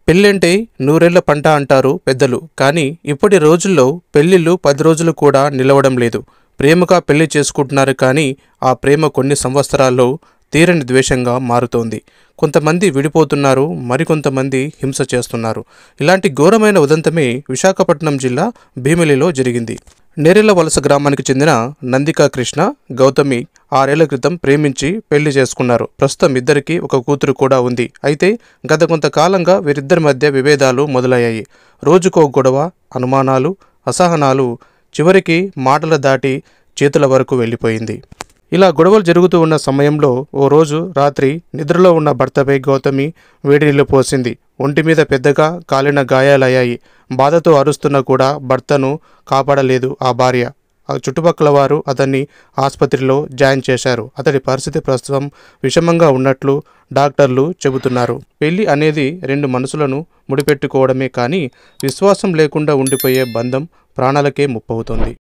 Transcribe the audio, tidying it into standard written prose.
పెళ్ళంటే నూరేళ్ల పంట అంటారు పెద్దలు. కానీ ఇప్పటి రోజుల్లో పెళ్ళిళ్ళు 10 రోజులు కూడా నిలవడం లేదు. ప్రేమగా పెళ్లి చేసుకుంటున్నారు కానీ ఆ ప్రేమ కొన్ని సంవత్సరాల్లో తీరని ద్వేషంగా మారుతోంది. కొంతమంది విడిపోతున్నారు, మరికొంతమంది హింస చేస్తున్నారు. ఇలాంటి ఘోరమైన ఉదంతమే విశాఖపట్నం జిల్లా భీమిలిలో జరిగింది. నేరెళ్ల వలస గ్రామానికి చెందిన నందికా కృష్ణ, గౌతమి 6 ఏళ్ల క్రితం ప్రేమించి పెళ్లి చేసుకున్నారు. ప్రస్తుతం ఇద్దరికి ఒక కూతురు కూడా ఉంది. అయితే గత కొంతకాలంగా వీరిద్దరి మధ్య విభేదాలు మొదలయ్యాయి. రోజుకో గొడవ, అనుమానాలు, అసహనాలు, చివరికి మాటల దాటి చేతుల వరకు వెళ్ళిపోయింది. ఇలా గొడవలు జరుగుతూ ఉన్న సమయంలో ఓ రోజు రాత్రి నిద్రలో ఉన్న భర్తపై గౌతమి వేడి నీళ్లు పోసింది. ఒంటి మీద పెద్దగా కాలిన గాయాలయ్యాయి. బాధతో అరుస్తున్నా కూడా భర్తను కాపాడలేదు ఆ భార్య. ఆ చుట్టుపక్కల వారు అతన్ని ఆసుపత్రిలో జాయిన్ చేశారు. అతడి పరిస్థితి ప్రస్తుతం విషమంగా ఉన్నట్లు డాక్టర్లు చెబుతున్నారు. పెళ్లి అనేది 2 మనసులను ముడిపెట్టుకోవడమే కానీ విశ్వాసం లేకుండా ఉండిపోయే బంధం ప్రాణాలకే ముప్పవుతోంది.